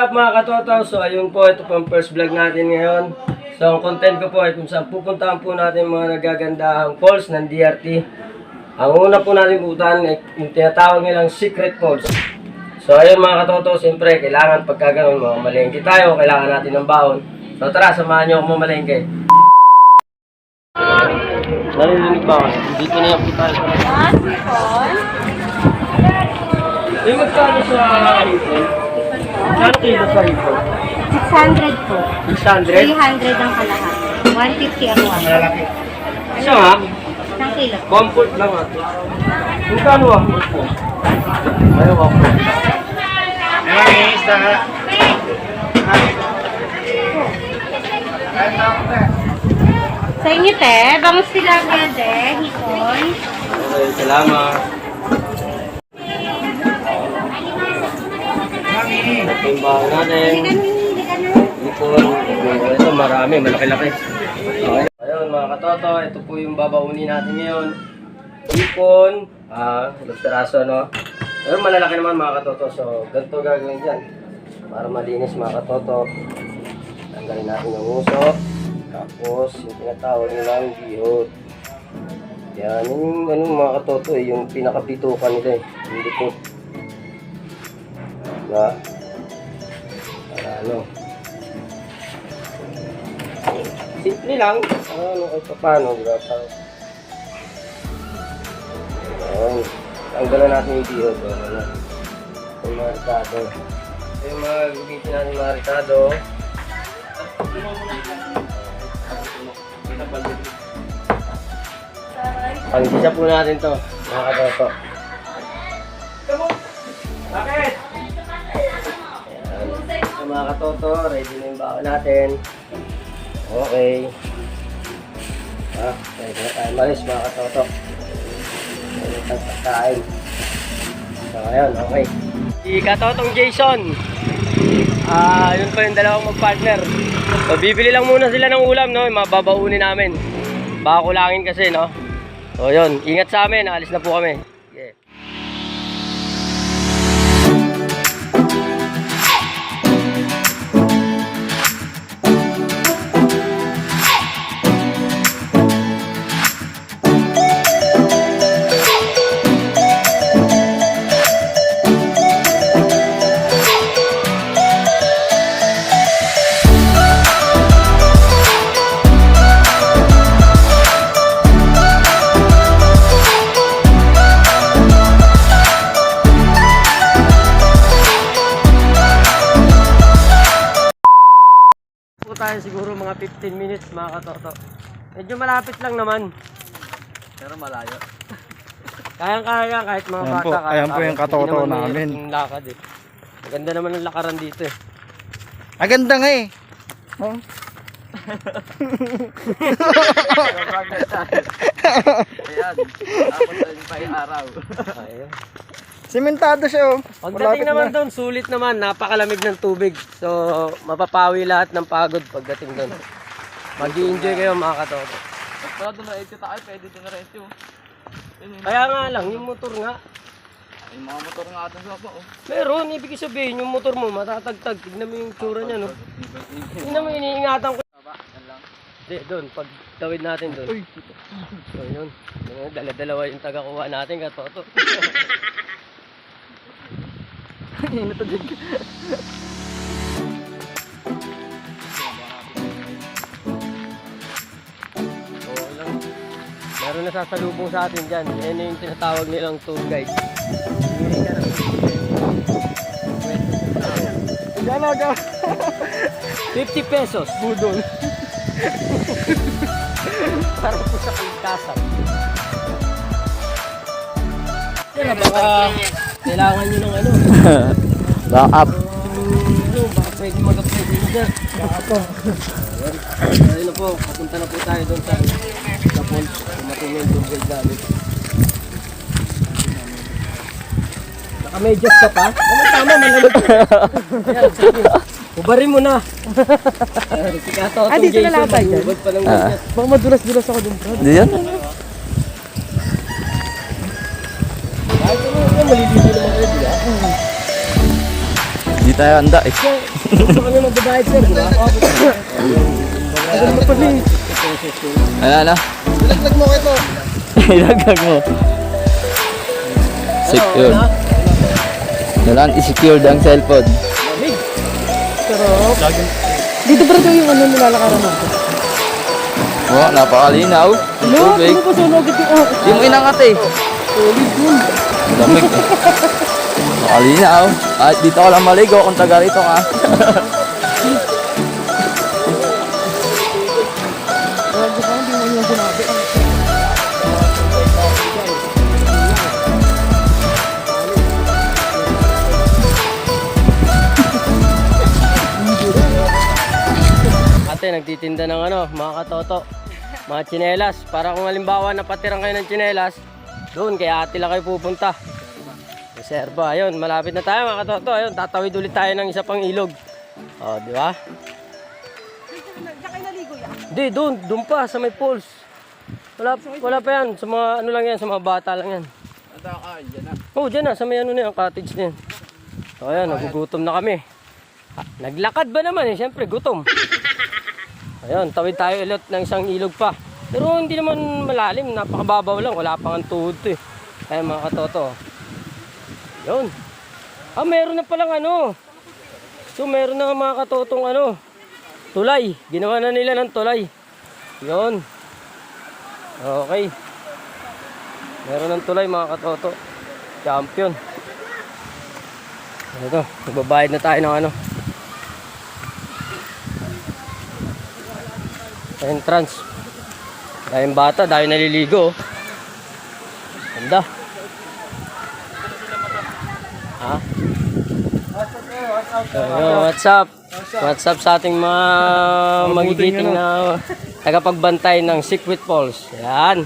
Mga katoto, so ayun po, ito po ang first vlog natin ngayon. So ang content ko po ay kung saan pupuntahan po natin mga nagagandahang falls ng DRT. Ang una po natin pupuntahan ay yung tinatawag nilang secret falls. So ayun mga katoto, siyempre kailangan pagka ganun mga malengke tayo, kailangan natin ng baon. So tara, samahan nyo ako mamalengke. Narinig ba ako? Dito na yung pupuntahan ko. Yung magkano sa hipon? Kano kilo sa hipon? 600 po. 600? 300 ang kalahat. 150 ang one. Malalaki. Isa nga, Isang kilo. comfort lang ate. Kung kano ang comfort? Ayaw ako. Sa inyo, te. Bangus tilapia, te. Hipon. Okay, salamat. Ito yung baho natin. Hipon. Ito marami, malaki-laki. Okay. Ayun mga katoto, ito po yung babaunin natin ngayon. Hipon. Ilang piraso no. Pero malalaki naman mga katoto. So, ganito gagawin dyan. Para malinis mga katoto. Tanggalin natin yung uso. Tapos, yung tinatawag nilang bihot. Yan, yung ano, mga katoto yung pinakapitukan nila yung likod. Diba? Para ano. Simple lang. Ano, kahit paano, diba? Ayan. Tanggalan natin yung bihot. Ano, yung mga ricado. Yung mga gugitin natin mga ricado. Pang-gisa po natin to, mga katoto. Bakit? Ayan. So, mga katoto, ready na yung bako natin. Okay. Ready na tayo malis mga katoto. Ready na tayong pagkain. So, ayun, okay. Si Katotong Jason. Yun pa yung dalawang mag-partner. So, bibili lang muna sila ng ulam, no? Yung mababaunin namin. Baka kulangin kasi, no? So, yun. Ingat sa amin. Alis na po kami. Yeah. Tayo siguro mga 15 minutes mga katoto. Medyo malapit lang naman. Pero malayo. Kayang-kaya kahit mga Ayan bata. po, ayan po yung katoto namin. Yung lakad eh. Maganda naman ang lakaran dito eh. Aganda nga eh. Oh. Ayan. Tapos din pa yung araw. Ayan. Simentado siya oh. Pagdating naman doon, sulit naman, napakalamig ng tubig. So, mapapawi lahat ng pagod pagdating doon. Mag-i-enjoy kayo mga katoto. Pala doon na edyo tayo, pwede doon na rest yun. Kaya nga lang, yung motor nga. Ay, mga motor nga doon sa oh. Meron, ibig sabihin, yung motor mo matatagtag. Tignan mo yung tsura niya, no? Tignan mo, iniingatan ko. Hindi, doon, pag tawid natin doon. So, yun. Dala-dalawa yung taga-kuha natin, katoto. Natagig. Oo lang. Meron na sasalubong sa atin dyan. Yan yung tinatawag nilang tour guide. Hindi ka na. Galaga. 50 pesos. Budol. Para po sa kulkasan. Yan na, baka kailangan nyo ng ano. Back up. Baka pwede mag-upload nyo dyan. Baka po. Ayun na po, papunta na po tayo doon sa Japon. Kumating yung tour guide namin. Naka-medyas ka pa? Tama, malamig. Yan, sige. Ubarin mo na. Si Katotong dito Jason, na labay dyan. magubad pa ng ganyan. Baka madulas-dulas ako dun, bro. Di yan? Kahit ano, maliligo naman kayo, di ba? Hindi tayo handa eh. Gusto kami magbabayad sir, di ba? Ano? Ilaglag mo ito. Ilagag mo. Secure. Kailangan i-secured ang cellphone. Dito bro yung ano nilalakaran natin. Oh, napakalinaw. No, Tubig. ano ba sunog ito? Di mo inangat eh. Lamig eh. Napakalinaw. At dito ko lang maligo kung taga rito ka. Ate, nagtitinda ng ano, mga katoto. Mga tsinelas. Para kung halimbawa napatirang kayo ng tsinelas, doon kay ate lang kayo pupunta. Reserva, ayun, malapit na tayo mga katoto. Ayun, tatawid ulit tayo ng isa pang ilog. O, di ba? Di, doon pa, sa may pools. Wala pa yan, sa mga ano lang yan, sa mga bata lang yan. Oo, dyan na, sa may ano na yan, cottage na yan. So, ayun, nagugutom na kami. Naglakad ba naman eh, syempre, gutom. Ayun, tawid tayo ulit ng isang ilog pa. Pero hindi naman malalim, napakababaw lang, wala pang ang tuhod to eh. Ayun mga katoto. Yun. Meron na palang ano. So meron na mga katotong ano, tulay. Ginawa na nila ng tulay. Yun. Okay. Meron ng tulay mga katoto. Champion. Ito, magbabayad na tayo ng ano. Entrance. Dahil bata, dahil naliligo. Ganda. Ha? What's up? What's up sa ating mga magigiting na tagapagbantay ng Secret Falls. Yan.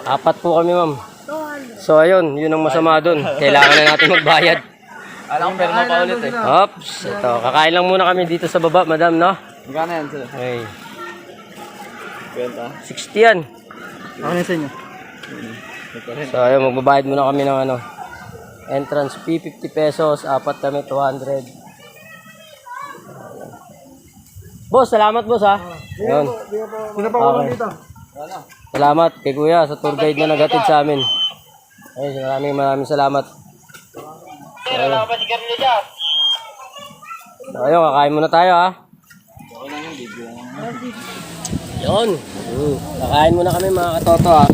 Apat po kami, ma'am. So ayun, yun ang masama dun. Kailangan na natin magbayad. Alam ko, pero mapaulit eh. Oops, ito. Kakain lang muna kami dito sa baba, madam, no? Magkano yan sir? Okay. Kwenta. 60 yan. Ano sa inyo? So ayun, magbabayad muna kami ng ano. Entrance fee 50 pesos, apat kami 200. Boss, salamat boss ha. Ayun. Sino pa Okay. dito? Salamat kay kuya sa tour guide na nagatid sa amin. Ayun, maraming salamat. Ayun. So, ayun, kakain muna tayo ha. Yun. Kakain muna kami mga katoto ha.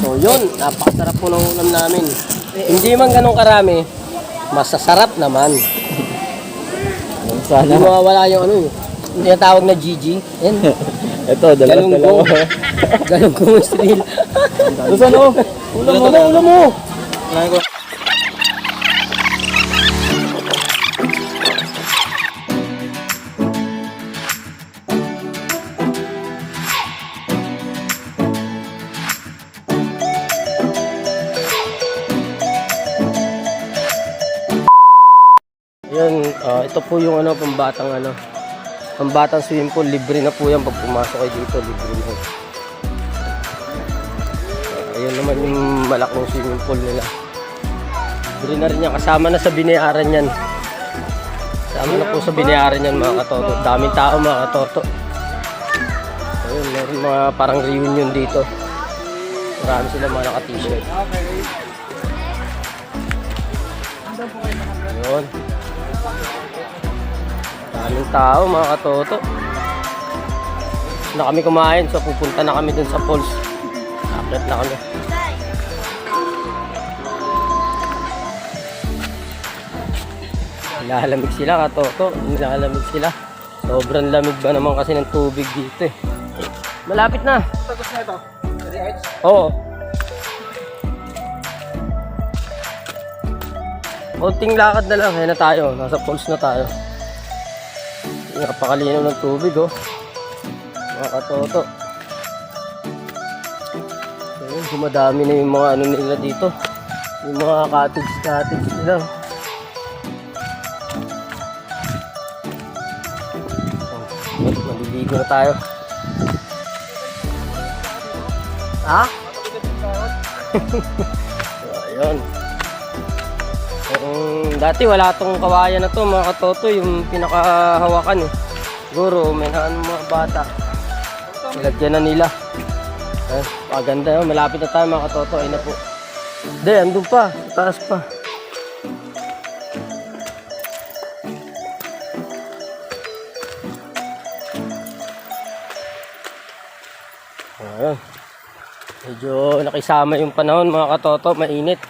So yun, napakasarap po ng ulam namin. Hindi man ganun karami, masasarap naman. Hindi mawawala yung ano yung tinatawag na GG. Yan. Ito, dalawa. Galunggong Street. Gusto ano? Ulam mo. Yun, ito po yung ano, pambatang swimming pool. Libre na po yan pag pumasok kayo dito, libre na. Ayun naman yung malaking swimming pool nila. Libre na rin yan, kasama na sa binayaran yan. Kasama na po sa binayaran yan mga katoto. Daming tao mga katoto. Ayun, meron mga parang reunion dito. Marami sila mga naka-t-shirt. Ayun. Daming tao mga katoto. Na kami kumain, so pupunta na kami dun sa falls. Akit na kami. Nilalamig sila katoto. Nilalamig sila. Sobrang lamig ba naman kasi ng tubig dito eh. Malapit na. Tapos na ito. Oo. Konting lakad na lang. Kaya na tayo. Nasa falls na tayo. Nakapakalinaw ng tubig oh. Mga katoto. Ayun, dumadami na yung mga ano nila dito. Yung mga cottage nila. Maliligo na tayo. Ha? So, ayun. Dati wala tong kawayan na to mga katoto, yung pinakahawakan eh. Siguro may mga bata. Nilagyan na nila. Paganda yun, malapit na tayo mga katoto. Ayun na po. Hindi, andun pa, taas pa. Ayun. Medyo nakisama yung panahon mga katoto, mainit.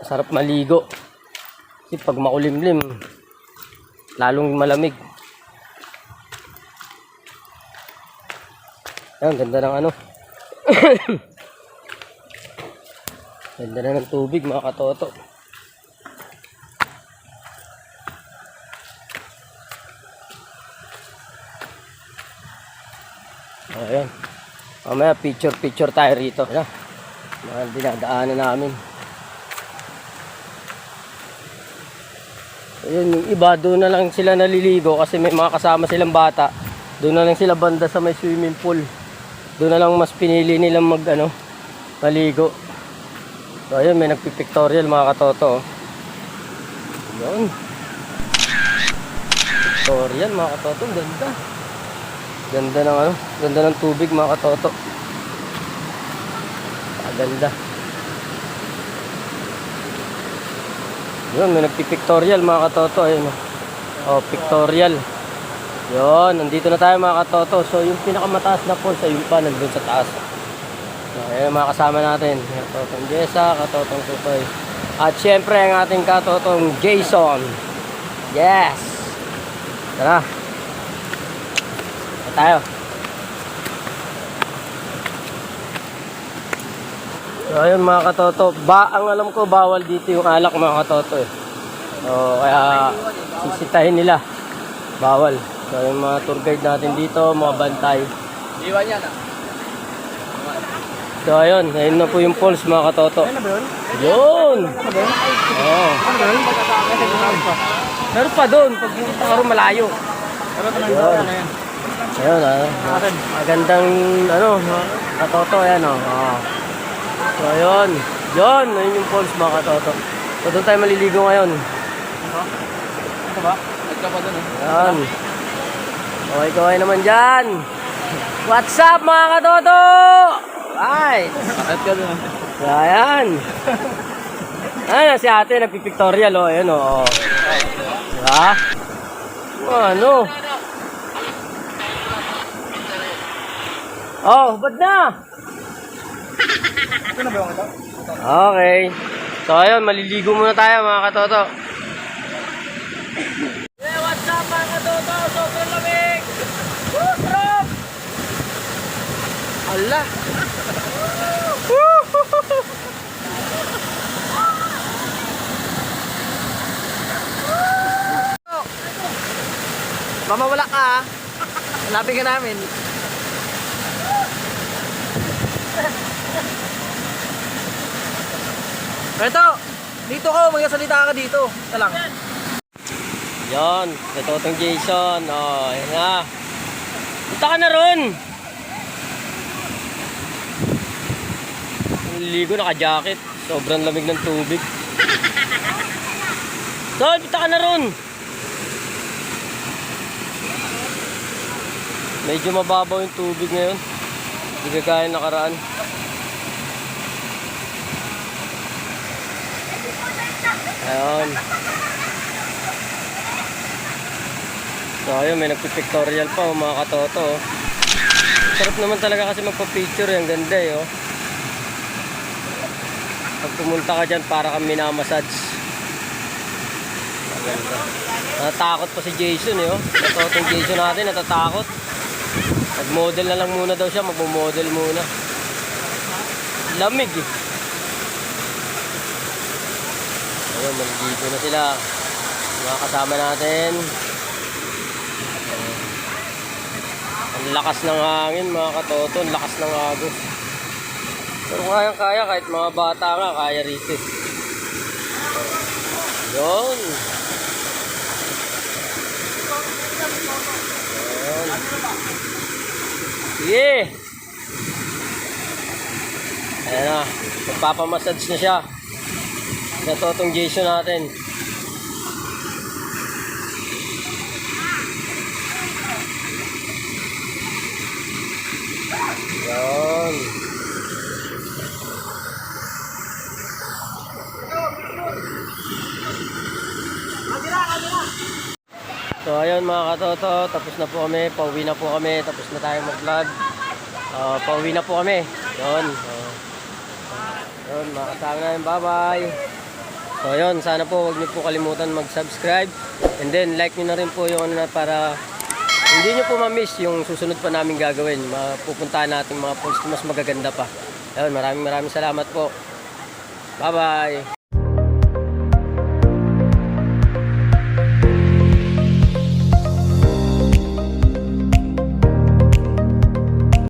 Masarap maligo. Kasi pag makulimlim, lalong malamig. Ayan, ganda ng ano. Ganda na ng tubig mga katoto. Ayan. Mamaya picture tayo rito. Ayan. Mga dinadaanan namin. Ayun, yung iba doon na lang sila naliligo kasi may mga kasama silang bata. Doon na lang sila banda sa may swimming pool. Doon na lang mas pinili nilang maligo. So ayun, may nagpipictorial mga katoto. Ayun. Pictorial mga katoto, ganda. Ganda ng ano, ganda ng tubig mga katoto. Ganda. Yun, may nagpipictorial mga katoto. Ayun, oh, pictorial. Yun, nandito na tayo mga katoto. So yung pinakamataas na falls ayun pa, nandun sa taas. So ayun mga kasama natin, katotong Jessa, katotong Tutoy, at syempre ang ating katotong Jason. Yes. Tara. Tara tayo. So ayun mga katoto, ang alam ko bawal dito yung alak mga katoto eh. So kaya sisitahin nila. Bawal. So yung mga tour guide natin dito, mga bantay. Iwan yan ah. So ayun na po yung falls mga katoto. Yun! Oo. Meron pa doon, pag pumunta ka rin malayo. Yun. Ayun magandang katoto yan o. So ayun. Yun yung falls mga katoto. So doon tayo maliligo ngayon. Ito ba? Nagka pa doon eh. Yan. Okay naman dyan. What's up mga katoto? Right. At ka doon. Ayan. Ayan si ate nagpipictorial o. Ayan o. Diba? Ano? Oh, ba't na? Ito na ba yung ito? Okay. So ayun, maliligo muna tayo mga katoto. Yeah, what's up mga katoto? Sobrang lamig! Woo, sarap! Ala! Mamawala ka ah. Hanapin ka namin. Beto, dito ka, magsasalita ka dito. Ito lang. Yon, katotong Jason. Oh, ayan na. Punta ka na ron! Naliligo, naka-jacket. Sobrang lamig ng tubig. Son, punta ka na ron! Medyo mababaw yung tubig ngayon. Hindi kagaya nakaraan. Ayun. So ayun, may nagpipictorial pa mga katoto. Sarap naman talaga kasi magpa-picture. Ang ganda eh. Oh. Pag pumunta ka dyan, para kang minamassage. Maganda. Natatakot pa si Jason eh. Oh. Katotong Jason natin, natatakot. Mag-model na lang muna daw siya, mag-model muna. Lamig eh. Ayun, maliligo na sila. Mga kasama natin. Ang lakas ng hangin mga katoto, ang lakas ng agos. Pero kaya kahit mga bata nga, kaya rito. Yun. Yun. Sige. Ayan na, magpapamassage na siya. Sa totong Jason natin. Yan. So ayun mga katoto, tapos na po kami, pauwi na po kami, tapos na tayo mag-vlog. Pauwi na po kami. Yun. Yun, mga kasama namin, bye-bye. So yun, sana po huwag niyo po kalimutan mag-subscribe. And then like niyo na rin po yung ano na para hindi niyo po ma-miss yung susunod pa namin gagawin. Mapupuntahan natin mga posts mas magaganda pa. Yun, maraming salamat po. Bye-bye.